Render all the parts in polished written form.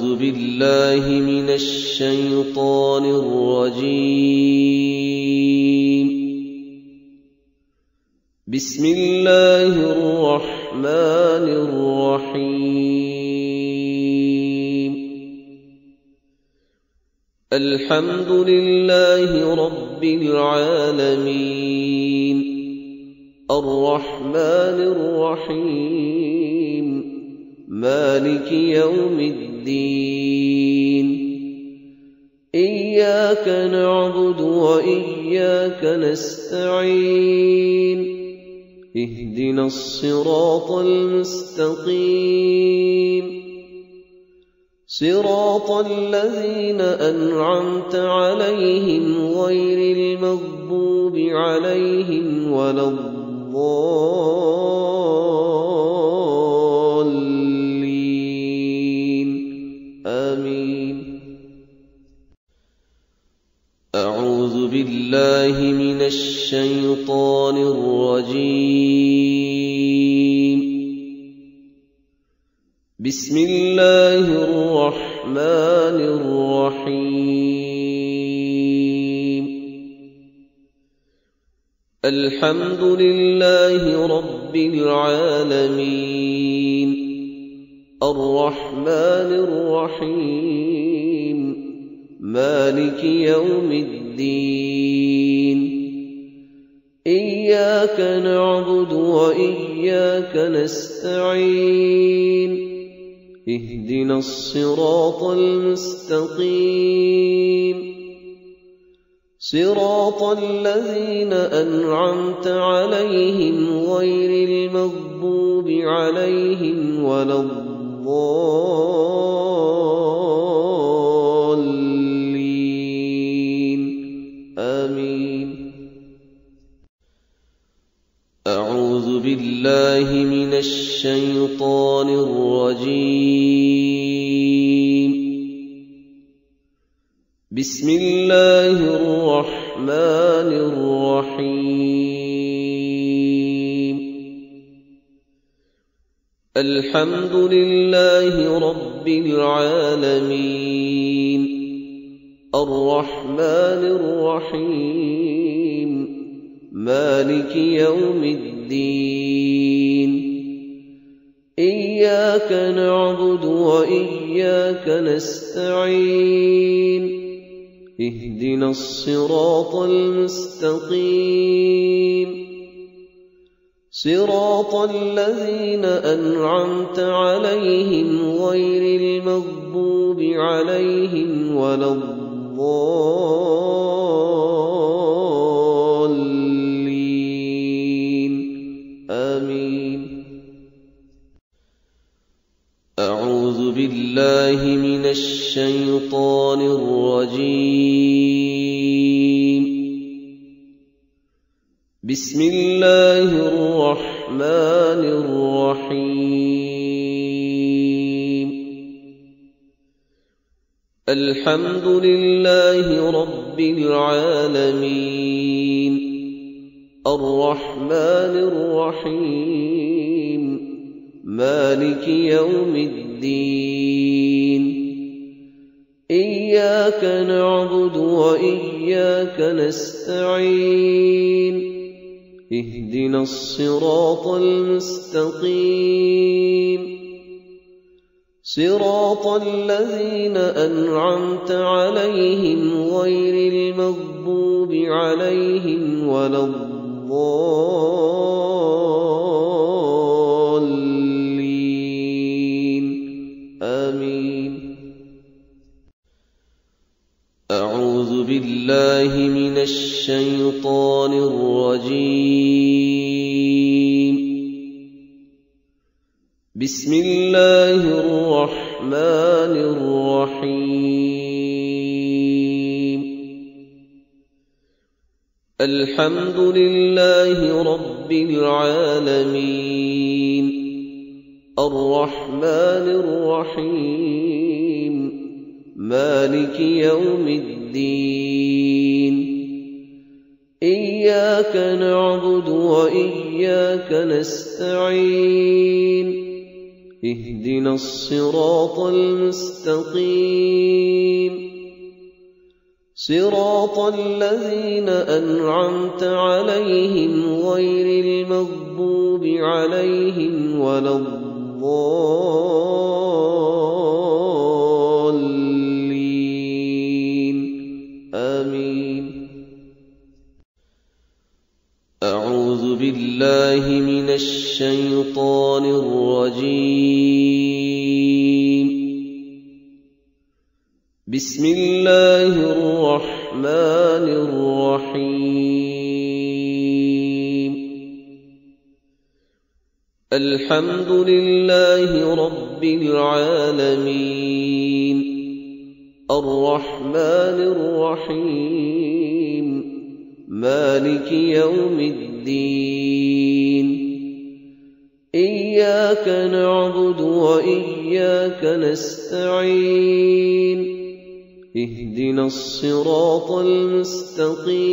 أعوذ بالله من الشيطان الرجيم. بسم الله الرحمن الرحيم. الحمد لله رب العالمين، الرحمن الرحيم، مالك يوم الدين. إياك نعبد وإياك نستعين، اهدنا الصراط المستقيم، صراط الذين أنعمت عليهم غير المغضوب عليهم ولا الضالين. آمين. أعوذ بالله من الشيطان الرجيم. بسم الله الرحمن الرحيم. الحمد لله رب العالمين، الرحمن الرحيم، مالك يوم الدين. إياك نعبد وإياك نستعين، اهدنا الصراط المستقيم، صراط الذين أنعمت عليهم غير المغضوب عليهم ولا الضالين. آمين. أعوذ بالله من الشيطان الرجيم. بسم الله الرحمن الرحيم. الحمد لله رب العالمين، الرحمن الرحيم، مالك يوم الدين. إياك نعبد وإياك نستعين، اهدنا الصراط المستقيم، صراط الذين أنعمت عليهم غير المغضوب عليهم ولا الضالين. آمين. أعوذ بالله من الشيطان الرجيم. بسم الله الرحمن الرحيم. الحمد لله رب العالمين، الرحمن الرحيم، مالك يوم الدين. إياك نعبد وإياك نستعين، اهدنا الصراط المستقيم، صراط الذين أنعمت عليهم غير المغضوب عليهم ولا الضالين. آمين. أعوذ بالله من الشيطان الرجيم. بسم الله الرحمن الرحيم. الحمد لله رب العالمين، الرحمن الرحيم، مالك يوم الدين. إياك نعبد وإياك نستعين، اهدنا الصراط المستقيم صراط الذين أنعمت عليهم غير المغضوب عليهم ولا الضالين آمين. أعوذ بالله من الشيطان الرجيم. بسم الله الرحمن الرحيم. الحمد لله رب العالمين الرحمن الرحيم مالك يوم الدين إياك نعبد وإياك نستعين اهدنا الصراط المستقيم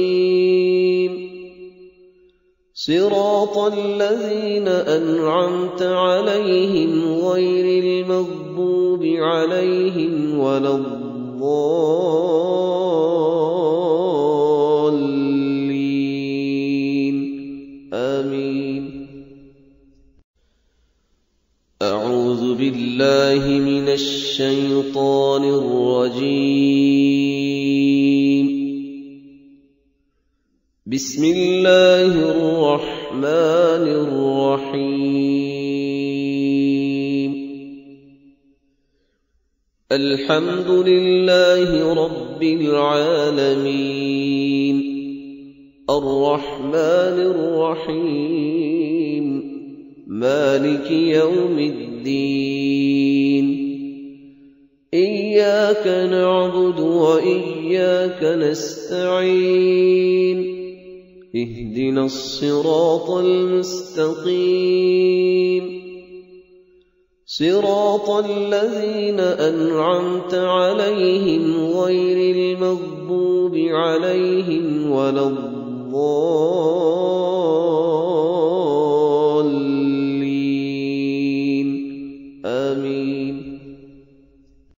صراط الذين أنعمت عليهم غير المغضوب عليهم ولا الضالين آمين. أعوذ بالله من الشيطان الرجيم. بسم الله الرحمن الرحيم. الحمد لله رب العالمين الرحمن الرحيم مالك يوم الدين إياك نعبد وإياك نستعين اهدنا الصراط المستقيم صراط الذين أنعمت عليهم غير المغضوب عليهم ولا الضالين